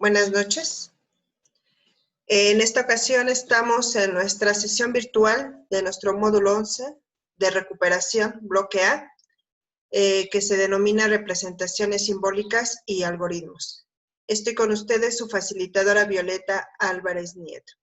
Buenas noches. En esta ocasión estamos en nuestra sesión virtual de nuestro módulo 11 de recuperación, bloque A, que se denomina representaciones simbólicas y algoritmos. Estoy con ustedes, su facilitadora Violeta Álvarez Nieto.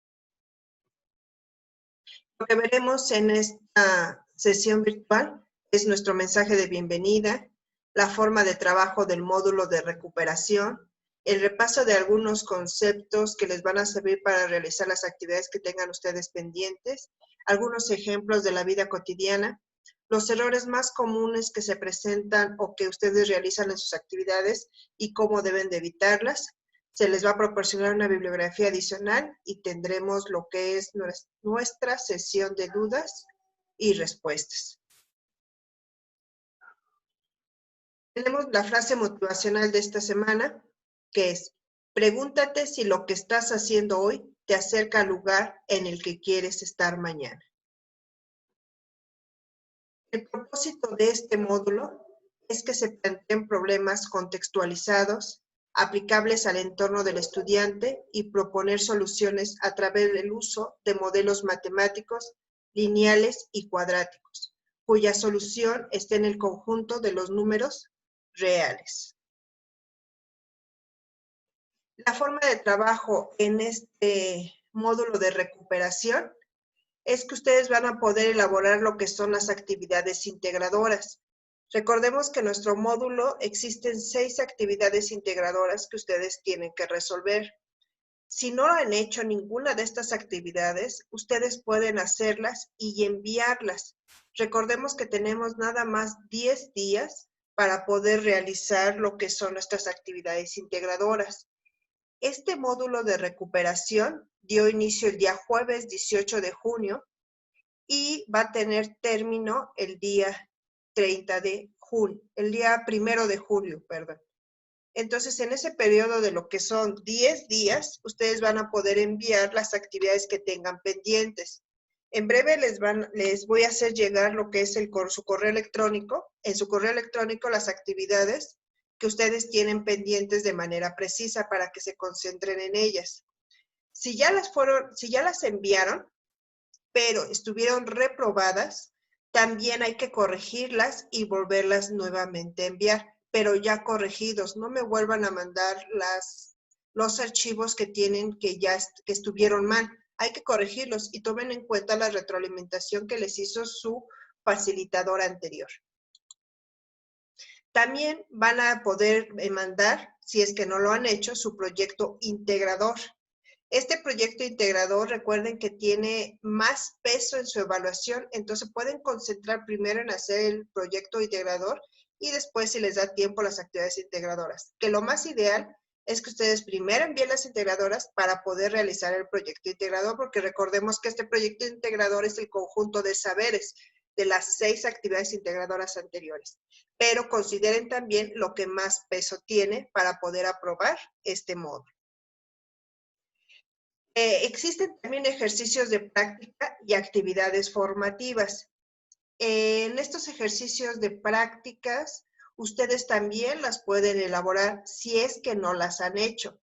Lo que veremos en esta sesión virtual es nuestro mensaje de bienvenida, la forma de trabajo del módulo de recuperación, el repaso de algunos conceptos que les van a servir para realizar las actividades que tengan ustedes pendientes, algunos ejemplos de la vida cotidiana, los errores más comunes que se presentan o que ustedes realizan en sus actividades y cómo deben de evitarlas. Se les va a proporcionar una bibliografía adicional y tendremos lo que es nuestra sesión de dudas y respuestas. Tenemos la frase motivacional de esta semana, que es: pregúntate si lo que estás haciendo hoy te acerca al lugar en el que quieres estar mañana. El propósito de este módulo es que se planteen problemas contextualizados, aplicables al entorno del estudiante y proponer soluciones a través del uso de modelos matemáticos, lineales y cuadráticos, cuya solución esté en el conjunto de los números reales. La forma de trabajo en este módulo de recuperación es que ustedes van a poder elaborar lo que son las actividades integradoras. Recordemos que en nuestro módulo existen 6 actividades integradoras que ustedes tienen que resolver. Si no han hecho ninguna de estas actividades, ustedes pueden hacerlas y enviarlas. Recordemos que tenemos nada más 10 días para poder realizar lo que son nuestras actividades integradoras. Este módulo de recuperación dio inicio el día jueves 18 de junio y va a tener término el día 30 de junio, el día 1 de julio, perdón. Entonces, en ese periodo de lo que son 10 días, ustedes van a poder enviar las actividades que tengan pendientes. En breve les voy a hacer llegar lo que es su correo electrónico. En su correo electrónico las actividades que ustedes tienen pendientes de manera precisa para que se concentren en ellas. Si ya las enviaron, pero estuvieron reprobadas, también hay que corregirlas y volverlas nuevamente a enviar, pero ya corregidos. No me vuelvan a mandar los archivos que tienen que estuvieron mal. Hay que corregirlos y tomen en cuenta la retroalimentación que les hizo su facilitador anterior. También van a poder mandar, si es que no lo han hecho, su proyecto integrador. Este proyecto integrador, recuerden que tiene más peso en su evaluación, entonces pueden concentrar primero en hacer el proyecto integrador y después, si les da tiempo, las actividades integradoras. Que lo más ideal es que ustedes primero envíen las integradoras para poder realizar el proyecto integrador, porque recordemos que este proyecto integrador es el conjunto de saberes de las 6 actividades integradoras anteriores. Pero consideren también lo que más peso tiene para poder aprobar este módulo. Existen también ejercicios de práctica y actividades formativas. En estos ejercicios de prácticas, ustedes también las pueden elaborar si es que no las han hecho.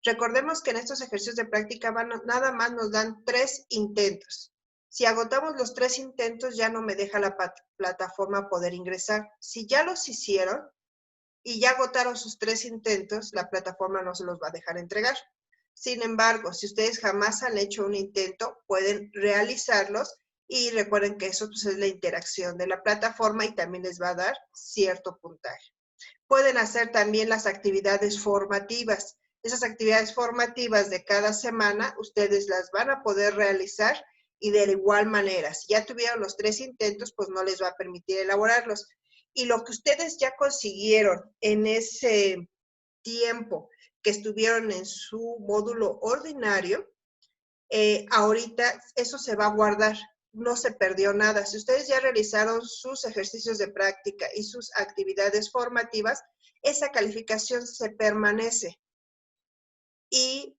Recordemos que en estos ejercicios de práctica nada más nos dan 3 intentos. Si agotamos los 3 intentos, ya no me deja la plataforma poder ingresar. Si ya los hicieron y ya agotaron sus 3 intentos, la plataforma no se los va a dejar entregar. Sin embargo, si ustedes jamás han hecho un intento, pueden realizarlos y recuerden que eso pues, es la interacción de la plataforma y también les va a dar cierto puntaje. Pueden hacer también las actividades formativas. Esas actividades formativas de cada semana, ustedes las van a poder realizar y de igual manera, si ya tuvieron los 3 intentos, pues no les va a permitir elaborarlos. Y lo que ustedes ya consiguieron en ese tiempo que estuvieron en su módulo ordinario, ahorita eso se va a guardar, no se perdió nada. Si ustedes ya realizaron sus ejercicios de práctica y sus actividades formativas, esa calificación se permanece y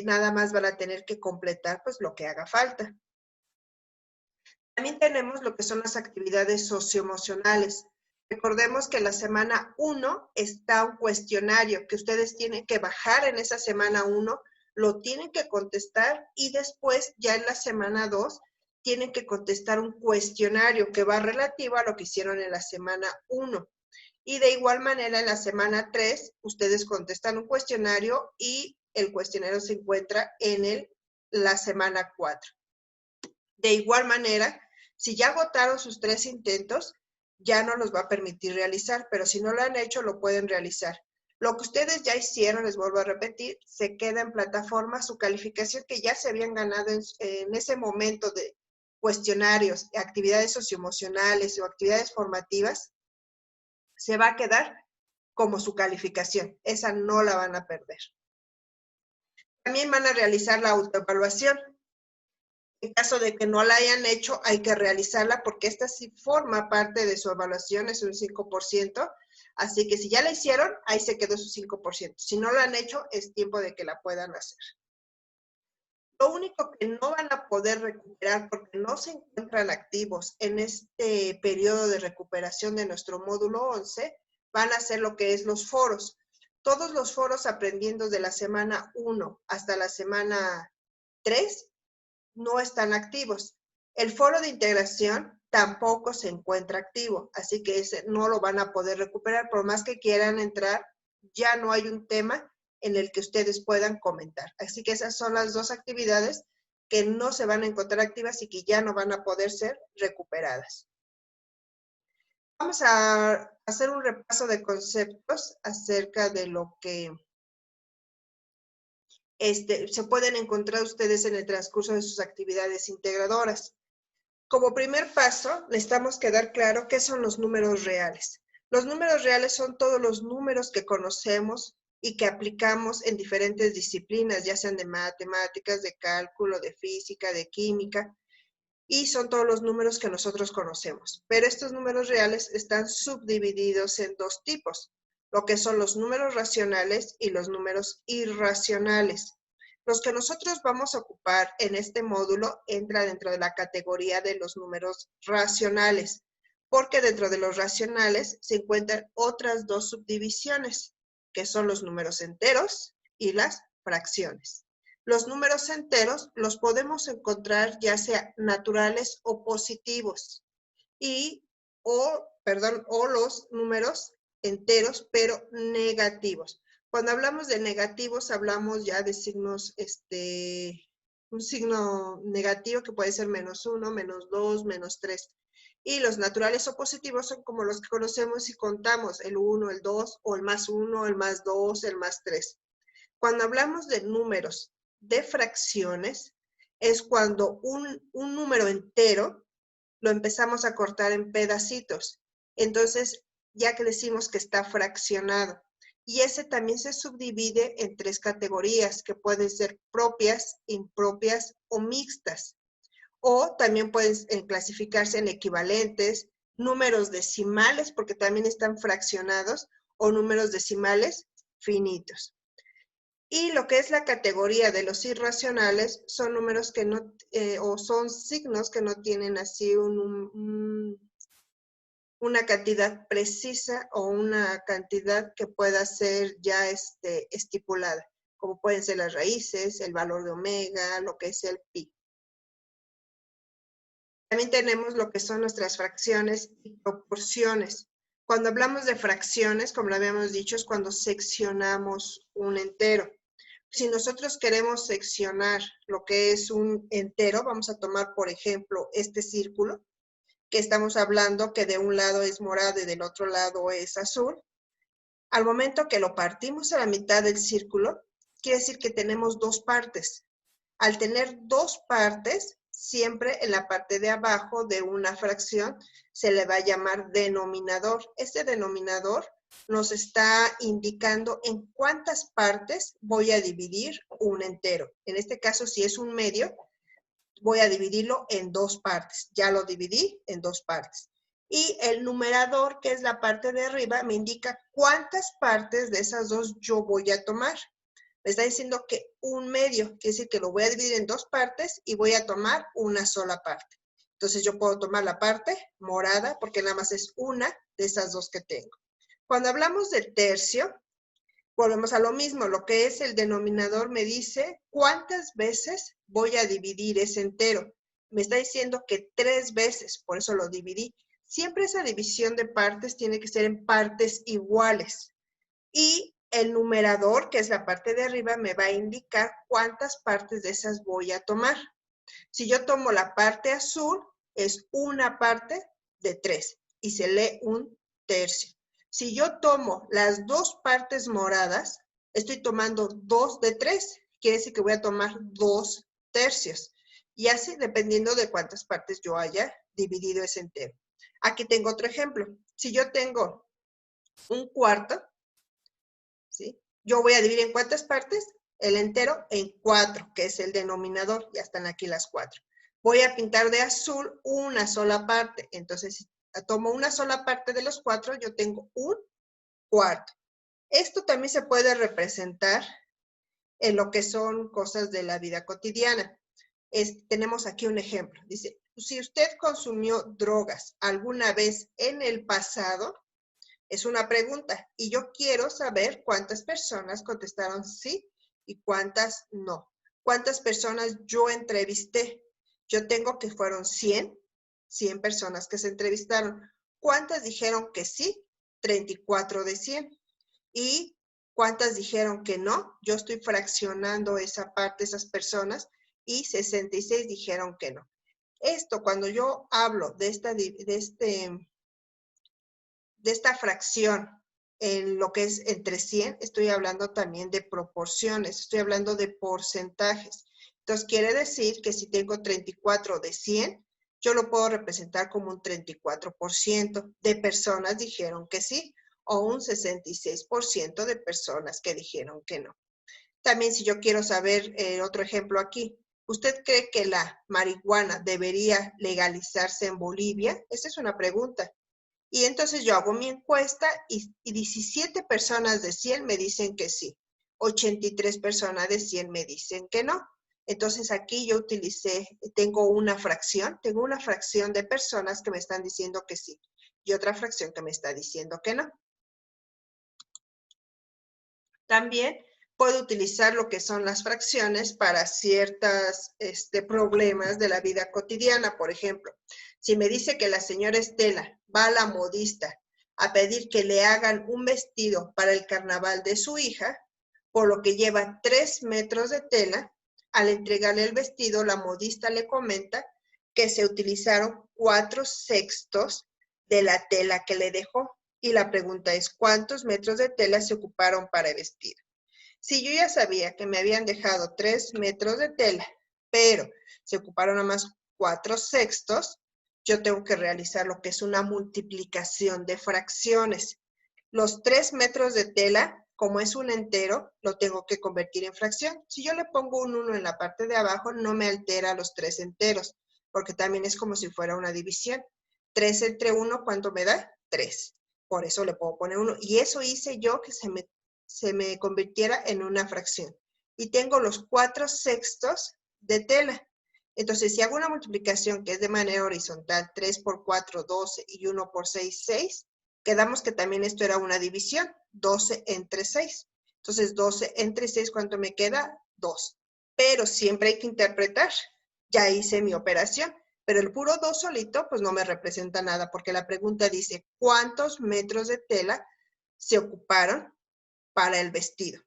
nada más van a tener que completar pues lo que haga falta. También tenemos lo que son las actividades socioemocionales. Recordemos que en la semana 1 está un cuestionario que ustedes tienen que bajar en esa semana 1, lo tienen que contestar y después ya en la semana 2 tienen que contestar un cuestionario que va relativo a lo que hicieron en la semana 1. Y de igual manera en la semana 3 ustedes contestan un cuestionario y el cuestionario se encuentra en la semana 4. De igual manera, si ya agotaron sus 3 intentos, ya no los va a permitir realizar, pero si no lo han hecho, lo pueden realizar. Lo que ustedes ya hicieron, les vuelvo a repetir, se queda en plataforma, su calificación que ya se habían ganado en ese momento de cuestionarios, actividades socioemocionales o actividades formativas, se va a quedar como su calificación. Esa no la van a perder. También van a realizar la autoevaluación. En caso de que no la hayan hecho, hay que realizarla porque esta sí forma parte de su evaluación, es un 5%. Así que si ya la hicieron, ahí se quedó su 5%. Si no la han hecho, es tiempo de que la puedan hacer. Lo único que no van a poder recuperar porque no se encuentran activos en este periodo de recuperación de nuestro módulo 11, van a ser lo que es los foros. Todos los foros aprendiendo de la semana 1 hasta la semana 3 no están activos. El foro de integración tampoco se encuentra activo, así que ese no lo van a poder recuperar. Por más que quieran entrar, ya no hay un tema en el que ustedes puedan comentar. Así que esas son las 2 actividades que no se van a encontrar activas y que ya no van a poder ser recuperadas. Vamos a hacer un repaso de conceptos acerca de lo que se pueden encontrar ustedes en el transcurso de sus actividades integradoras. Como primer paso, necesitamos quedar claro qué son los números reales. Los números reales son todos los números que conocemos y que aplicamos en diferentes disciplinas, ya sean de matemáticas, de cálculo, de física, de química, y son todos los números que nosotros conocemos. Pero estos números reales están subdivididos en 2 tipos, lo que son los números racionales y los números irracionales. Los que nosotros vamos a ocupar en este módulo entra dentro de la categoría de los números racionales, porque dentro de los racionales se encuentran otras 2 subdivisiones, que son los números enteros y las fracciones. Los números enteros los podemos encontrar ya sea naturales o positivos, o los números enteros pero negativos. Cuando hablamos de negativos, hablamos ya de signos, un signo negativo que puede ser -1, -2, -3. Y los naturales o positivos son como los que conocemos y contamos, el 1, el 2, o el +1, el +2, el +3. Cuando hablamos de números de fracciones, es cuando un número entero lo empezamos a cortar en pedacitos. Entonces, ya que decimos que está fraccionado. Y ese también se subdivide en 3 categorías, que pueden ser propias, impropias o mixtas. O también pueden clasificarse en equivalentes, números decimales, porque también están fraccionados, o números decimales finitos. Y lo que es la categoría de los irracionales son números que no, o son signos que no tienen así una cantidad precisa o una cantidad que pueda ser ya estipulada, como pueden ser las raíces, el valor de omega, lo que es el pi. También tenemos lo que son nuestras fracciones y proporciones. Cuando hablamos de fracciones, como lo habíamos dicho, es cuando seccionamos un entero. Si nosotros queremos seccionar lo que es un entero, vamos a tomar, por ejemplo, este círculo, que estamos hablando que de un lado es morado y del otro lado es azul. Al momento que lo partimos a la mitad del círculo, quiere decir que tenemos 2 partes. Al tener 2 partes, siempre en la parte de abajo de una fracción se le va a llamar denominador. Este denominador nos está indicando en cuántas partes voy a dividir un entero. En este caso, si es un medio, voy a dividirlo en 2 partes. Ya lo dividí en 2 partes. Y el numerador, que es la parte de arriba, me indica cuántas partes de esas 2 yo voy a tomar. Me está diciendo que un medio, quiere decir que lo voy a dividir en 2 partes y voy a tomar una sola parte. Entonces yo puedo tomar la parte morada porque nada más es una de esas dos que tengo. Cuando hablamos de tercio, volvemos a lo mismo. Lo que es el denominador me dice cuántas veces voy a dividir ese entero. Me está diciendo que 3 veces, por eso lo dividí. Siempre esa división de partes tiene que ser en partes iguales. Y el numerador, que es la parte de arriba, me va a indicar cuántas partes de esas voy a tomar. Si yo tomo la parte azul, es una parte de 3 y se lee un tercio. Si yo tomo las dos partes moradas, estoy tomando 2 de 3. Quiere decir que voy a tomar 2 tercios. Y así dependiendo de cuántas partes yo haya dividido ese entero. Aquí tengo otro ejemplo. Si yo tengo un cuarto, ¿sí? Yo voy a dividir en cuántas partes, el entero en 4, que es el denominador. Ya están aquí las 4. Voy a pintar de azul una sola parte. Entonces, si tomo una sola parte de los 4, yo tengo un cuarto. Esto también se puede representar en lo que son cosas de la vida cotidiana. Tenemos aquí un ejemplo. Dice, si usted consumió drogas alguna vez en el pasado, es una pregunta y yo quiero saber cuántas personas contestaron sí y cuántas no. ¿Cuántas personas yo entrevisté? Yo tengo que fueron 100 personas que se entrevistaron. ¿Cuántas dijeron que sí? 34 de 100. ¿Y cuántas dijeron que no? Yo estoy fraccionando esa parte, esas personas, y 66 dijeron que no. Esto, cuando yo hablo de esta fracción en lo que es entre 100, estoy hablando también de proporciones, estoy hablando de porcentajes. Entonces, quiere decir que si tengo 34 de 100, yo lo puedo representar como un 34% de personas dijeron que sí, o un 66% de personas que dijeron que no. También si yo quiero saber otro ejemplo aquí, ¿usted cree que la marihuana debería legalizarse en Bolivia? Esa es una pregunta. Y entonces yo hago mi encuesta y 17 personas de 100 me dicen que sí. 83 personas de 100 me dicen que no. Entonces aquí yo tengo una fracción de personas que me están diciendo que sí y otra fracción que me está diciendo que no. También puedo utilizar lo que son las fracciones para ciertos problemas de la vida cotidiana. Por ejemplo, si me dice que la señora Estela va a la modista a pedir que le hagan un vestido para el carnaval de su hija, por lo que lleva 3 metros de tela, al entregarle el vestido, la modista le comenta que se utilizaron 4/6 de la tela que le dejó. Y la pregunta es, ¿cuántos metros de tela se ocuparon para el vestido? Si yo ya sabía que me habían dejado 3 metros de tela, pero se ocuparon nada más 4/6, yo tengo que realizar lo que es una multiplicación de fracciones. Los 3 metros de tela, como es un entero, lo tengo que convertir en fracción. Si yo le pongo un 1 en la parte de abajo, no me altera los 3 enteros, porque también es como si fuera una división. 3 entre 1, ¿cuánto me da? 3. Por eso le puedo poner 1. Y eso hice yo que se me convirtiera en una fracción. Y tengo los 4/6 de tela. Entonces, si hago una multiplicación que es de manera horizontal, 3 por 4, 12 y 1 por 6, 6, quedamos que también esto era una división, 12 entre 6. Entonces, 12 entre 6, ¿cuánto me queda? 2. Pero siempre hay que interpretar. Ya hice mi operación, pero el puro 2 solito, pues no me representa nada, porque la pregunta dice, ¿cuántos metros de tela se ocuparon para el vestido?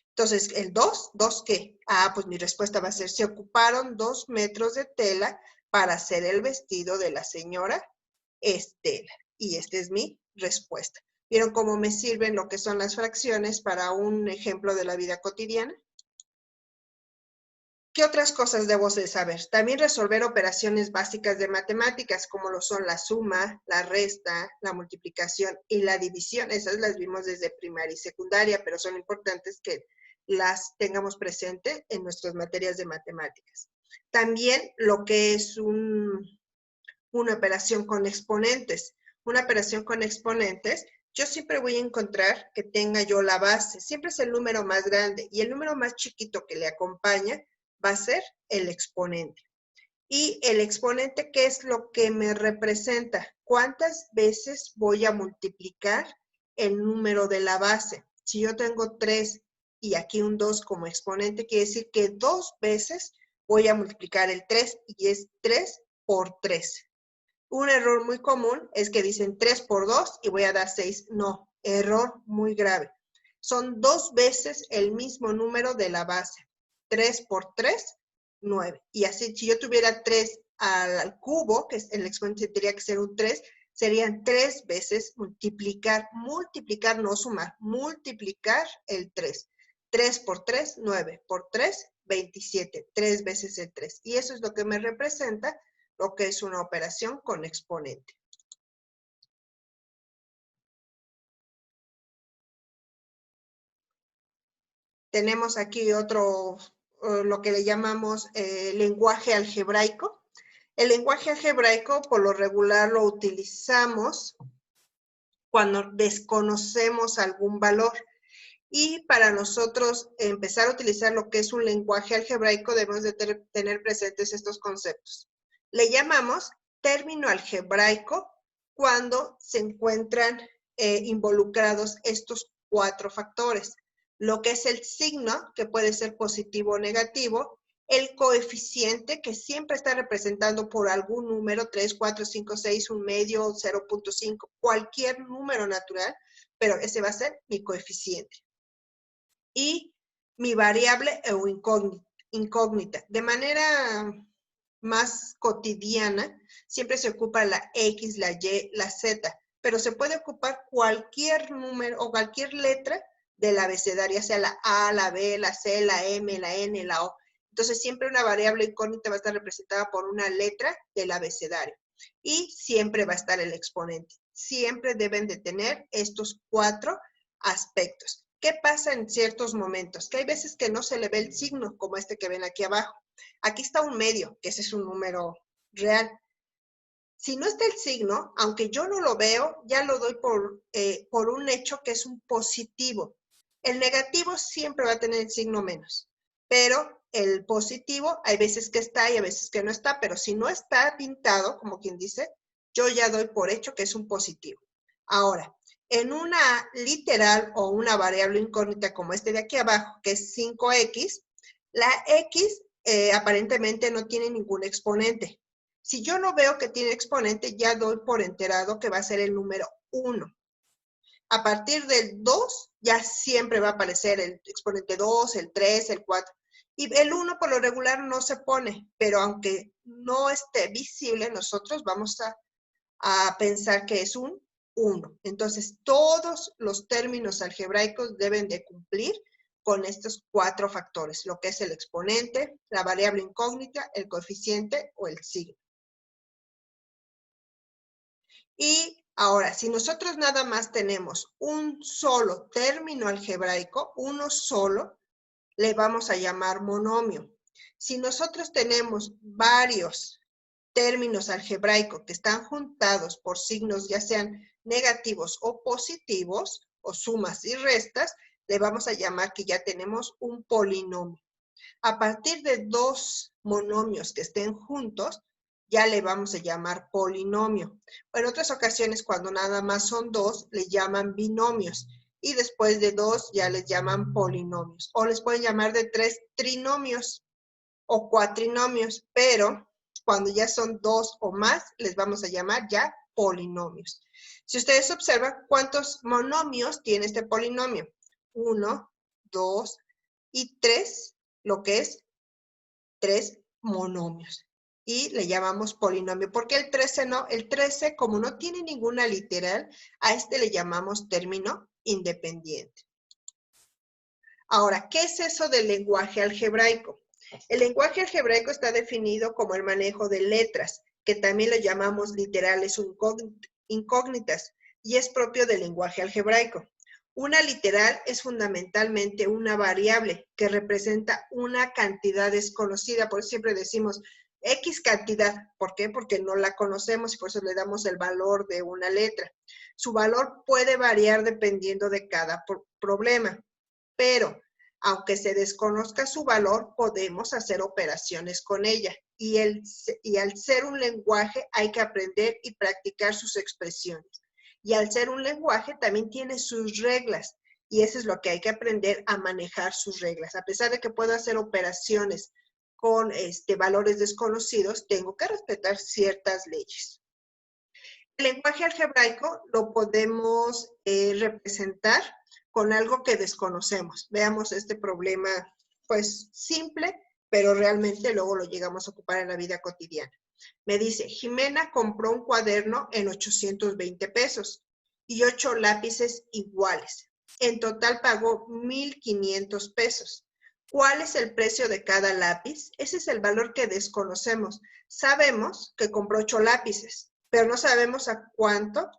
Entonces, el 2, ¿2 qué? Pues mi respuesta va a ser, se ocuparon 2 metros de tela para hacer el vestido de la señora Estela. Y esta es mi respuesta. ¿Vieron cómo me sirven lo que son las fracciones para un ejemplo de la vida cotidiana? ¿Qué otras cosas debo de saber? También resolver operaciones básicas de matemáticas, como lo son la suma, la resta, la multiplicación y la división. Esas las vimos desde primaria y secundaria, pero son importantes que las tengamos presente en nuestras materias de matemáticas. También lo que es una operación con exponentes. Una operación con exponentes, yo siempre voy a encontrar que tenga yo la base. Siempre es el número más grande y el número más chiquito que le acompaña va a ser el exponente. Y el exponente, ¿qué es lo que me representa? ¿Cuántas veces voy a multiplicar el número de la base? Si yo tengo 3 y aquí un 2 como exponente, quiere decir que 2 veces voy a multiplicar el 3 y es 3 por 3. Un error muy común es que dicen 3 por 2 y voy a dar 6. No, error muy grave. Son 2 veces el mismo número de la base. 3 por 3, 9. Y así, si yo tuviera 3 al cubo, que es el exponente tendría que ser un 3, serían 3 veces multiplicar, no sumar, multiplicar el 3. 3 por 3, 9. Por 3, 27. 3 veces el 3. Y eso es lo que me representa lo que es una operación con exponente. Tenemos aquí otro, lo que le llamamos lenguaje algebraico. El lenguaje algebraico, por lo regular, lo utilizamos cuando desconocemos algún valor. Y para nosotros empezar a utilizar lo que es un lenguaje algebraico, debemos de tener presentes estos conceptos. Le llamamos término algebraico cuando se encuentran involucrados estos 4 factores. Lo que es el signo, que puede ser positivo o negativo, el coeficiente, que siempre está representando por algún número, 3, 4, 5, 6, un medio, 0.5, cualquier número natural, pero ese va a ser mi coeficiente. Y mi variable o incógnita. De manera más cotidiana, siempre se ocupa la X, la Y, la Z, pero se puede ocupar cualquier número o cualquier letra del abecedario, sea la A, la B, la C, la M, la N, la O. Entonces, siempre una variable incógnita va a estar representada por una letra del abecedario. Y siempre va a estar el exponente. Siempre deben de tener estos 4 aspectos. ¿Qué pasa en ciertos momentos? Que hay veces que no se le ve el signo, como este que ven aquí abajo. Aquí está un medio, que ese es un número real. Si no está el signo, aunque yo no lo veo, ya lo doy por un hecho que es un positivo. El negativo siempre va a tener el signo menos, pero el positivo hay veces que está y a veces que no está, pero si no está pintado, como quien dice, yo ya doy por hecho que es un positivo. Ahora, en una literal o una variable incógnita como este de aquí abajo, que es 5x, la x aparentemente no tiene ningún exponente. Si yo no veo que tiene exponente, ya doy por enterado que va a ser el número 1. A partir del 2, ya siempre va a aparecer el exponente 2, el 3, el 4. Y el 1 por lo regular no se pone, pero aunque no esté visible, nosotros vamos a pensar que es un 1. Entonces, todos los términos algebraicos deben de cumplir con estos 4 factores, lo que es el exponente, la variable incógnita, el coeficiente o el signo. Y ahora, si nosotros nada más tenemos un solo término algebraico, uno solo, le vamos a llamar monomio. Si nosotros tenemos varios términos algebraicos que están juntados por signos ya sean negativos o positivos, o sumas y restas, le vamos a llamar que ya tenemos un polinomio. A partir de 2 monomios que estén juntos, ya le vamos a llamar polinomio. En otras ocasiones, cuando nada más son 2, le llaman binomios. Y después de 2 ya les llaman polinomios. O les pueden llamar de 3 trinomios o cuatrinomios. Pero cuando ya son 2 o más, les vamos a llamar ya polinomios. Si ustedes observan, ¿cuántos monomios tiene este polinomio? 1, 2 y 3, lo que es 3 monomios. Y le llamamos polinomio. ¿Por qué el 13 no? El 13, como no tiene ninguna literal, a este le llamamos término independiente. Ahora, ¿qué es eso del lenguaje algebraico? El lenguaje algebraico está definido como el manejo de letras, que también lo llamamos literales o incógnitas, y es propio del lenguaje algebraico. Una literal es fundamentalmente una variable que representa una cantidad desconocida, por eso siempre decimos X cantidad. ¿Por qué? Porque no la conocemos y por eso le damos el valor de una letra. Su valor puede variar dependiendo de cada problema, pero Aunque se desconozca su valor, podemos hacer operaciones con ella. Y al ser un lenguaje hay que aprender y practicar sus expresiones. Y al ser un lenguaje también tiene sus reglas. Y eso es lo que hay que aprender a manejar sus reglas. A pesar de que puedo hacer operaciones con valores desconocidos, tengo que respetar ciertas leyes. El lenguaje algebraico lo podemos representar con algo que desconocemos. Veamos este problema, pues, simple, pero realmente luego lo llegamos a ocupar en la vida cotidiana. Me dice, Jimena compró un cuaderno en 820 pesos y 8 lápices iguales. En total pagó 1,500 pesos. ¿Cuál es el precio de cada lápiz? Ese es el valor que desconocemos. Sabemos que compró 8 lápices, pero no sabemos a cuánto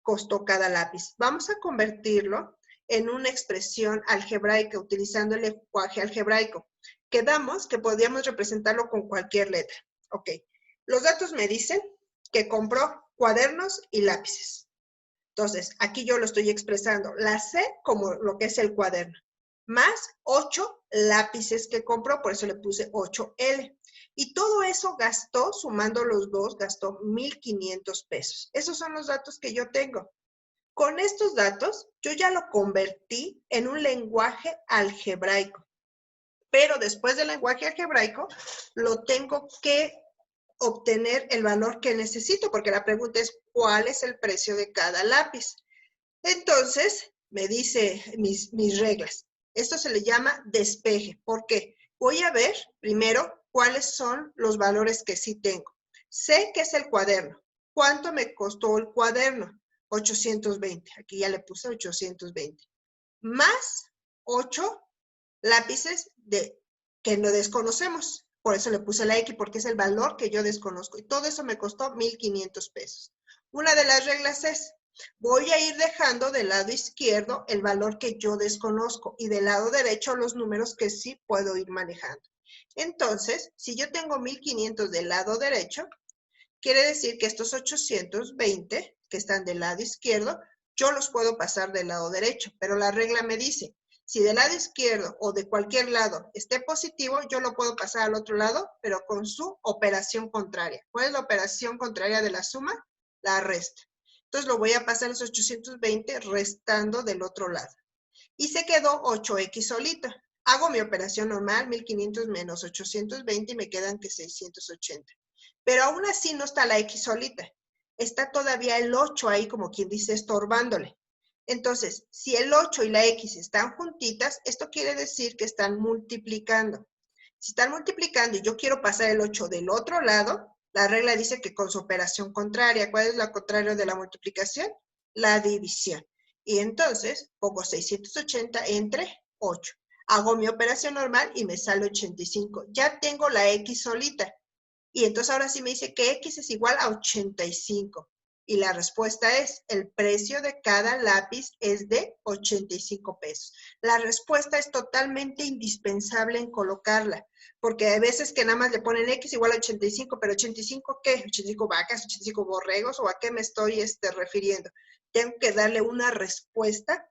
costó cada lápiz. Vamos a convertirlo en una expresión algebraica utilizando el lenguaje algebraico. Quedamos que podríamos representarlo con cualquier letra. Ok, los datos me dicen que compró cuadernos y lápices. Entonces, aquí yo lo estoy expresando. La C como lo que es el cuaderno, más 8 lápices que compró, por eso le puse 8L. Y todo eso gastó, sumando los dos, gastó 1,500 pesos. Esos son los datos que yo tengo. Con estos datos, yo ya lo convertí en un lenguaje algebraico. Pero después del lenguaje algebraico, lo tengo que obtener el valor que necesito, porque la pregunta es, ¿cuál es el precio de cada lápiz? Entonces, me dice mis reglas. Esto se le llama despeje. ¿Por qué? Voy a ver primero cuáles son los valores que sí tengo. Sé que es el cuaderno. ¿Cuánto me costó el cuaderno? 820. Aquí ya le puse 820. Más 8 lápices que no desconocemos. Por eso le puse la X, porque es el valor que yo desconozco. Y todo eso me costó 1,500 pesos. Una de las reglas es, voy a ir dejando del lado izquierdo el valor que yo desconozco y del lado derecho los números que sí puedo ir manejando. Entonces, si yo tengo 1,500 del lado derecho, quiere decir que estos 820 que están del lado izquierdo, yo los puedo pasar del lado derecho, pero la regla me dice, si del lado izquierdo o de cualquier lado esté positivo, yo lo puedo pasar al otro lado, pero con su operación contraria. ¿Cuál es la operación contraria de la suma? La resta. Entonces lo voy a pasar los 820 restando del otro lado. Y se quedó 8X solito. Hago mi operación normal, 1,500 menos 820 y me quedan que 680. Pero aún así no está la X solita. Está todavía el 8 ahí, como quien dice, estorbándole. Entonces, si el 8 y la X están juntitas, esto quiere decir que están multiplicando. Si están multiplicando y yo quiero pasar el 8 del otro lado, la regla dice que con su operación contraria. ¿Cuál es la contraria de la multiplicación? La división. Y entonces pongo 680 entre 8. Hago mi operación normal y me sale 85. Ya tengo la X solita. Y entonces ahora sí me dice que X es igual a 85. Y la respuesta es, el precio de cada lápiz es de 85 pesos. La respuesta es totalmente indispensable en colocarla, porque hay veces que nada más le ponen X igual a 85, pero 85 ¿qué? ¿85 vacas, 85 borregos o a qué me estoy refiriendo? Tengo que darle una respuesta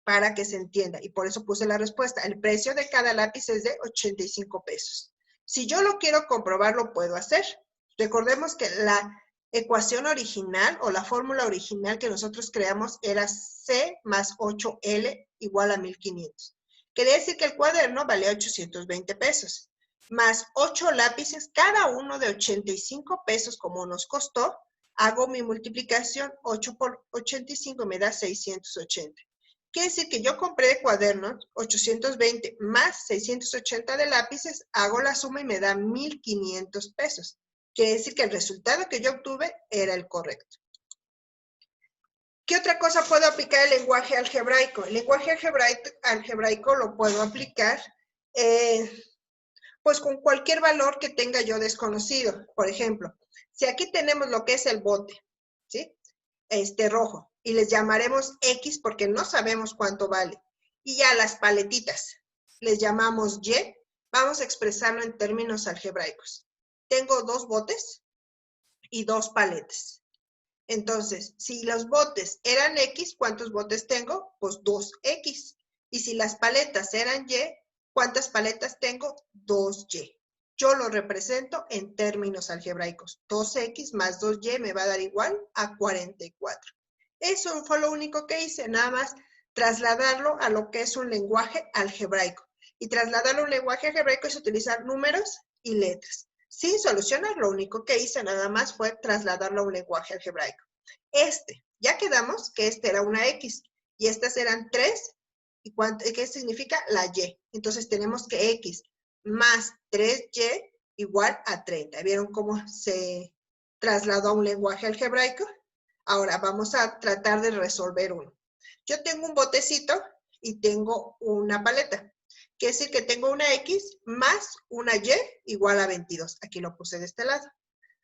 para que se entienda, y por eso puse la respuesta. El precio de cada lápiz es de 85 pesos. Si yo lo quiero comprobar, lo puedo hacer. Recordemos que la ecuación original o la fórmula original que nosotros creamos era C más 8L igual a 1,500. Quería decir que el cuaderno valía 820 pesos, más 8 lápices, cada uno de 85 pesos como nos costó. Hago mi multiplicación, 8 por 85 me da 680. Quiere decir que yo compré cuadernos 820 más 680 de lápices, hago la suma y me da 1,500 pesos. Quiere decir que el resultado que yo obtuve era el correcto. ¿Qué otra cosa puedo aplicar el lenguaje algebraico? El lenguaje algebraico lo puedo aplicar pues con cualquier valor que tenga yo desconocido. Por ejemplo, si aquí tenemos lo que es el bote, ¿sí? Rojo, y les llamaremos X porque no sabemos cuánto vale. Y ya las paletitas, les llamamos Y, vamos a expresarlo en términos algebraicos. Tengo 2 botes y 2 paletas. Entonces, si los botes eran X, ¿cuántos botes tengo? Pues 2X. Y si las paletas eran Y, ¿cuántas paletas tengo? 2Y. Yo lo represento en términos algebraicos. 2x más 2y me va a dar igual a 44. Eso fue lo único que hice, nada más trasladarlo a lo que es un lenguaje algebraico. Y trasladarlo a un lenguaje algebraico es utilizar números y letras. Sin solucionar, lo único que hice nada más fue trasladarlo a un lenguaje algebraico. Ya quedamos que era una X y estas eran 3. ¿Y qué significa? La Y. Entonces tenemos que X más 3Y igual a 30. ¿Vieron cómo se trasladó a un lenguaje algebraico? Ahora vamos a tratar de resolver uno. Yo tengo un botecito y tengo una paleta. Quiere decir que tengo una X más una Y igual a 22. Aquí lo puse de este lado.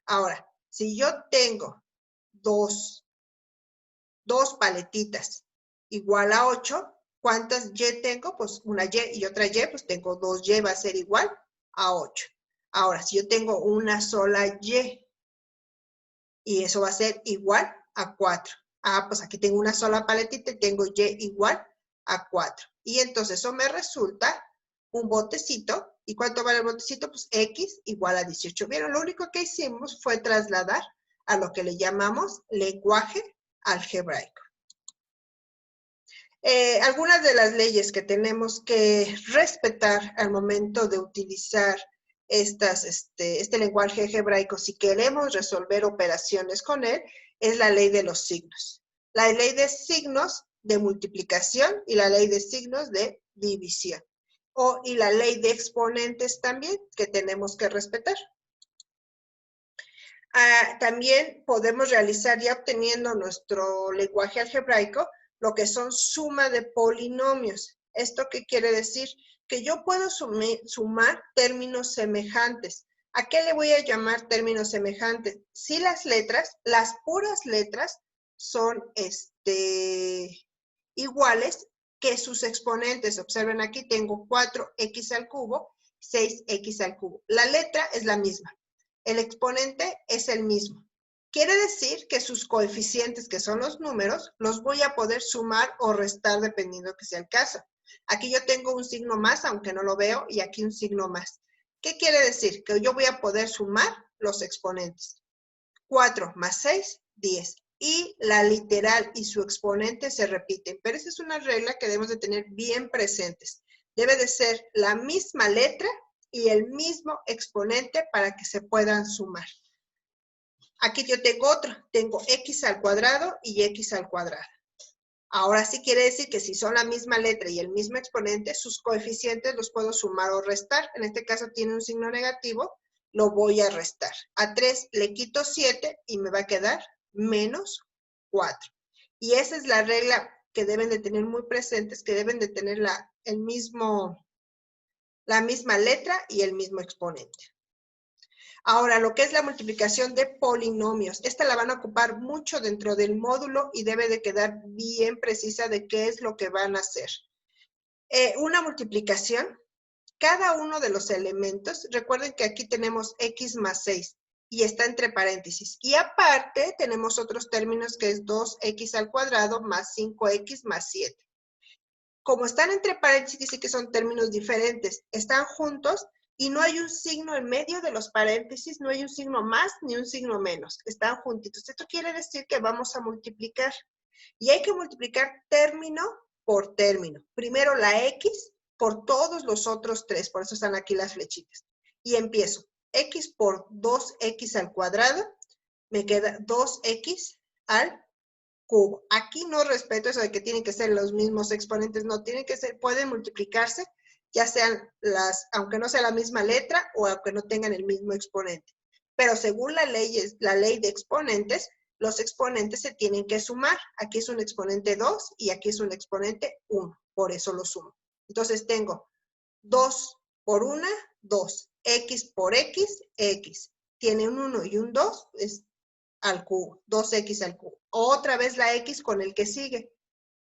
Ahora, si yo tengo dos paletitas igual a 8, ¿cuántas Y tengo? Pues una Y y otra Y, pues tengo 2Y, va a ser igual a 8. Ahora, si yo tengo una sola y eso va a ser igual a 4. Pues aquí tengo una sola paletita y tengo Y igual a 4. Y entonces eso me resulta un botecito. ¿Y cuánto vale el botecito? Pues X igual a 18. ¿Vieron? Lo único que hicimos fue trasladar a lo que le llamamos lenguaje algebraico. Algunas de las leyes que tenemos que respetar al momento de utilizar este lenguaje algebraico, si queremos resolver operaciones con él, es la ley de los signos. La ley de signos de multiplicación y la ley de signos de división. Y la ley de exponentes también, que tenemos que respetar. También podemos realizar, ya obteniendo nuestro lenguaje algebraico, lo que son suma de polinomios. ¿Esto qué quiere decir? Que yo puedo sumar términos semejantes. ¿A qué le voy a llamar términos semejantes? Si las letras, las puras letras, son iguales que sus exponentes. Observen aquí, tengo 4x al cubo, 6x al cubo. La letra es la misma. El exponente es el mismo. Quiere decir que sus coeficientes, que son los números, los voy a poder sumar o restar dependiendo que sea el caso. Aquí yo tengo un signo más, aunque no lo veo, y aquí un signo más. ¿Qué quiere decir? Que yo voy a poder sumar los exponentes. 4 más 6, 10. Y la literal y su exponente se repiten. Pero esa es una regla que debemos de tener bien presentes. Debe de ser la misma letra y el mismo exponente para que se puedan sumar. Aquí yo tengo otro, tengo x al cuadrado y x al cuadrado. Ahora sí quiere decir que si son la misma letra y el mismo exponente, sus coeficientes los puedo sumar o restar. En este caso tiene un signo negativo, lo voy a restar. A 3 le quito 7 y me va a quedar menos 4. Y esa es la regla que deben de tener muy presentes, que deben de tener la misma letra y el mismo exponente. Ahora, lo que es la multiplicación de polinomios. Esta la van a ocupar mucho dentro del módulo y debe de quedar bien precisa de qué es lo que van a hacer. Una multiplicación, cada uno de los elementos, recuerden que aquí tenemos x más 6 y está entre paréntesis. Y aparte tenemos otros términos que es 2x al cuadrado más 5x más 7. Como están entre paréntesis, dice que son términos diferentes. Están juntos y no hay un signo en medio de los paréntesis, no hay un signo más ni un signo menos. Están juntitos. Esto quiere decir que vamos a multiplicar. Y hay que multiplicar término por término. Primero la x por todos los otros 3. Por eso están aquí las flechitas. Y empiezo. X por 2x al cuadrado. Me queda 2x al cubo. Aquí no respeto eso de que tienen que ser los mismos exponentes, no, tienen que ser, pueden multiplicarse, ya sean aunque no sea la misma letra o aunque no tengan el mismo exponente. Pero según la ley de exponentes, los exponentes se tienen que sumar. Aquí es un exponente 2 y aquí es un exponente 1, por eso lo sumo. Entonces tengo 2 por 1, 2. X por X, X. Tiene un 1 y un 2, es al cubo, 2x al cubo. Otra vez la x con el que sigue.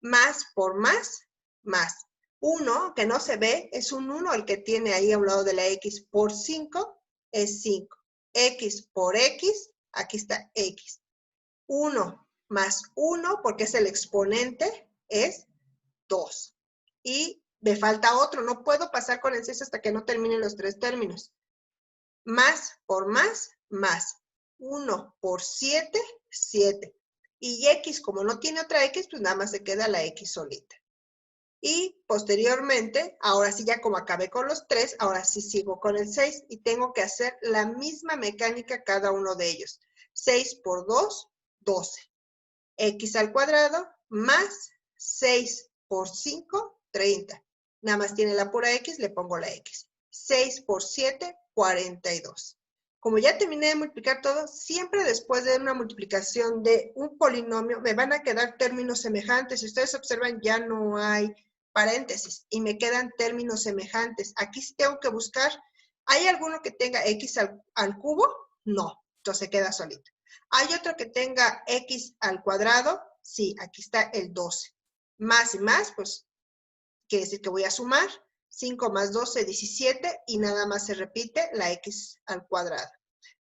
Más por más, más. 1, que no se ve, es un 1 el que tiene ahí a un lado de la x. Por 5 es 5. X por x, aquí está x. 1 más 1, porque es el exponente, es 2. y me falta otro. No puedo pasar con el 6 hasta que no termine los 3 términos. Más por más, más. 1 por 7, 7. Y x, como no tiene otra x, pues nada más se queda la x solita. Y posteriormente, ahora sí ya como acabé con los 3, ahora sí sigo con el 6 y tengo que hacer la misma mecánica cada uno de ellos. 6 por 2, 12. X al cuadrado más 6 por 5, 30. Nada más tiene la pura X, le pongo la X. 6 por 7, 42. Como ya terminé de multiplicar todo, siempre después de una multiplicación de un polinomio me van a quedar términos semejantes. Si ustedes observan, ya no hay paréntesis y me quedan términos semejantes. Aquí sí tengo que buscar. ¿Hay alguno que tenga X al cubo? No, entonces queda solito. ¿Hay otro que tenga X al cuadrado? Sí, aquí está el 12. Más y más, pues quiere decir que voy a sumar. 5 más 12, 17 y nada más se repite la X al cuadrado.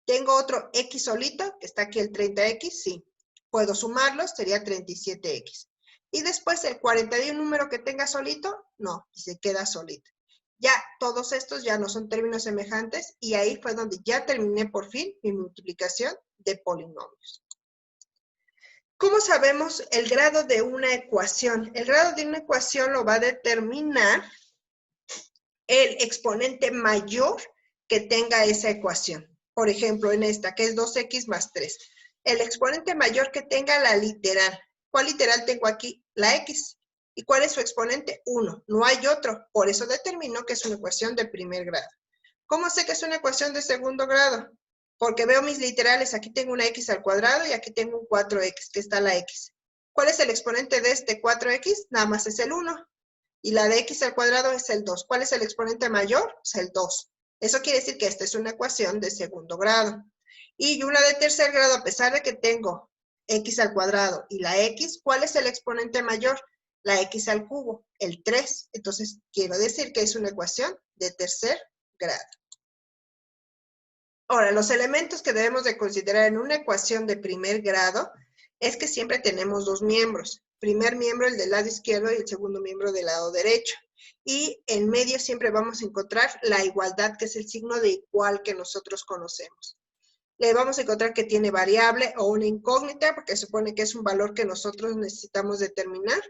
¿Tengo otro X solito? Que está aquí el 30X, sí. Puedo sumarlos, sería 37X. Y después el 41 número que tenga solito, no, y se queda solito. Ya todos estos ya no son términos semejantes y ahí fue donde ya terminé por fin mi multiplicación de polinomios. ¿Cómo sabemos el grado de una ecuación? El grado de una ecuación lo va a determinar el exponente mayor que tenga esa ecuación. Por ejemplo, en esta, que es 2x más 3. El exponente mayor que tenga la literal. ¿Cuál literal tengo aquí? La x. ¿Y cuál es su exponente? 1. No hay otro. Por eso determino que es una ecuación de primer grado. ¿Cómo sé que es una ecuación de segundo grado? Porque veo mis literales. Aquí tengo una x al cuadrado y aquí tengo un 4x, que está la x. ¿Cuál es el exponente de este 4x? Nada más es el 1. Y la de x al cuadrado es el 2. ¿Cuál es el exponente mayor? Es el 2. Eso quiere decir que esta es una ecuación de segundo grado. Y una de tercer grado, a pesar de que tengo x al cuadrado y la x, ¿cuál es el exponente mayor? La x al cubo, el 3. Entonces, quiero decir que es una ecuación de tercer grado. Ahora, los elementos que debemos de considerar en una ecuación de primer grado es que siempre tenemos dos miembros. Primer miembro, el del lado izquierdo, y el segundo miembro del lado derecho. Y en medio siempre vamos a encontrar la igualdad, que es el signo de igual que nosotros conocemos. Le vamos a encontrar que tiene variable o una incógnita, porque supone que es un valor que nosotros necesitamos determinar.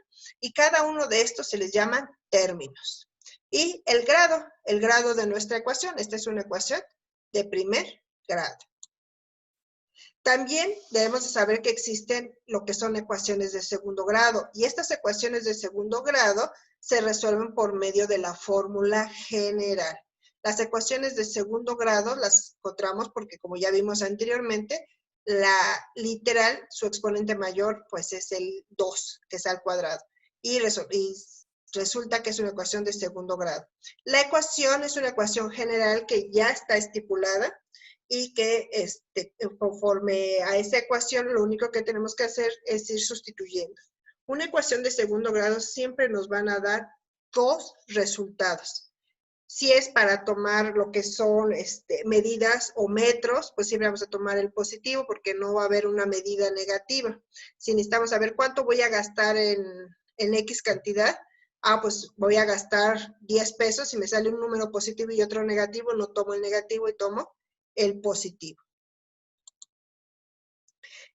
Y cada uno de estos se les llaman términos. Y el grado de nuestra ecuación. Esta es una ecuación de primer grado. También debemos de saber que existen lo que son ecuaciones de segundo grado, y estas ecuaciones de segundo grado se resuelven por medio de la fórmula general. Las ecuaciones de segundo grado las encontramos porque, como ya vimos anteriormente, la literal, su exponente mayor, pues es el 2, que es al cuadrado, y resulta que es una ecuación de segundo grado. La ecuación es una ecuación general que ya está estipulada y que conforme a esa ecuación lo único que tenemos que hacer es ir sustituyendo. Una ecuación de segundo grado siempre nos van a dar dos resultados. Si es para tomar lo que son medidas o metros, pues siempre vamos a tomar el positivo porque no va a haber una medida negativa. Si necesitamos saber cuánto voy a gastar en X cantidad, pues voy a gastar 10 pesos, si me sale un número positivo y otro negativo, no tomo el negativo y tomo el positivo.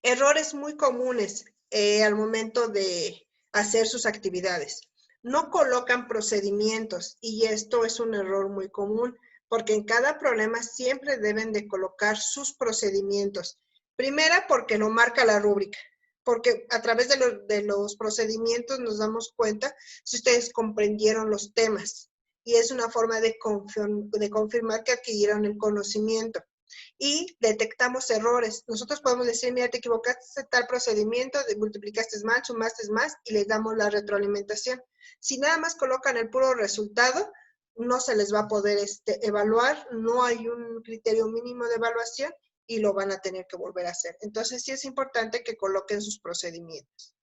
Errores muy comunes al momento de hacer sus actividades. No colocan procedimientos y esto es un error muy común porque en cada problema siempre deben de colocar sus procedimientos. Primera, porque lo marca la rúbrica, porque a través de los procedimientos nos damos cuenta si ustedes comprendieron los temas y es una forma de confirmar que adquirieron el conocimiento. Y detectamos errores. Nosotros podemos decir, mira, te equivocaste en tal procedimiento, multiplicaste mal, sumaste más, y les damos la retroalimentación. Si nada más colocan el puro resultado, no se les va a poder evaluar, no hay un criterio mínimo de evaluación y lo van a tener que volver a hacer. Entonces sí es importante que coloquen sus procedimientos.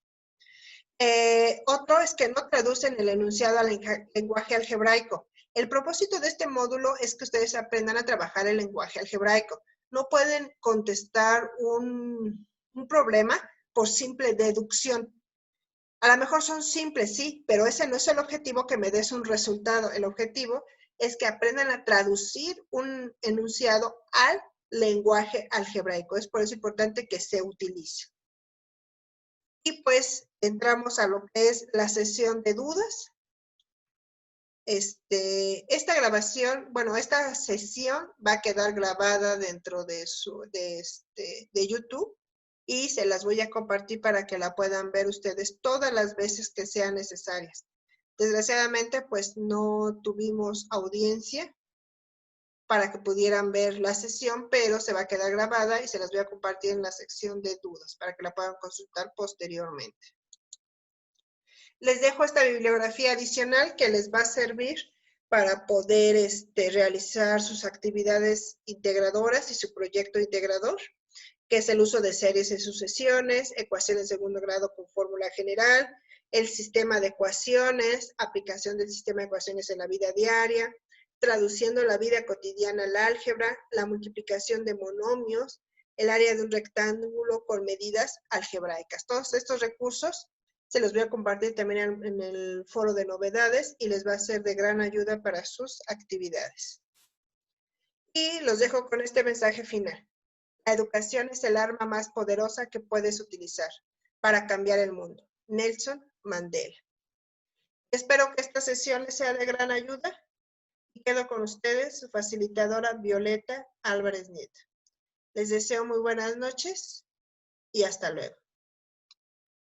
Otro es que no traducen el enunciado al lenguaje algebraico. El propósito de este módulo es que ustedes aprendan a trabajar el lenguaje algebraico. No pueden contestar un problema por simple deducción. A lo mejor son simples, sí, pero ese no es el objetivo, que me des un resultado. El objetivo es que aprendan a traducir un enunciado al lenguaje algebraico. Es por eso importante que se utilice. Y pues entramos a lo que es la sesión de dudas. Esta grabación, bueno, esta sesión va a quedar grabada dentro de YouTube, y se las voy a compartir para que la puedan ver ustedes todas las veces que sean necesarias. Desgraciadamente, pues no tuvimos audiencia para que pudieran ver la sesión, pero se va a quedar grabada y se las voy a compartir en la sección de dudas para que la puedan consultar posteriormente. Les dejo esta bibliografía adicional que les va a servir para poder realizar sus actividades integradoras y su proyecto integrador, que es el uso de series y sucesiones, ecuaciones de segundo grado con fórmula general, el sistema de ecuaciones, aplicación del sistema de ecuaciones en la vida diaria, traduciendo la vida cotidiana al álgebra, la multiplicación de monomios, el área de un rectángulo con medidas algebraicas. Todos estos recursos se los voy a compartir también en el foro de novedades y les va a ser de gran ayuda para sus actividades. Y los dejo con este mensaje final. La educación es el arma más poderosa que puedes utilizar para cambiar el mundo. Nelson Mandela. Espero que esta sesión les sea de gran ayuda y quedo con ustedes, su facilitadora Violeta Álvarez Nieto. Les deseo muy buenas noches y hasta luego.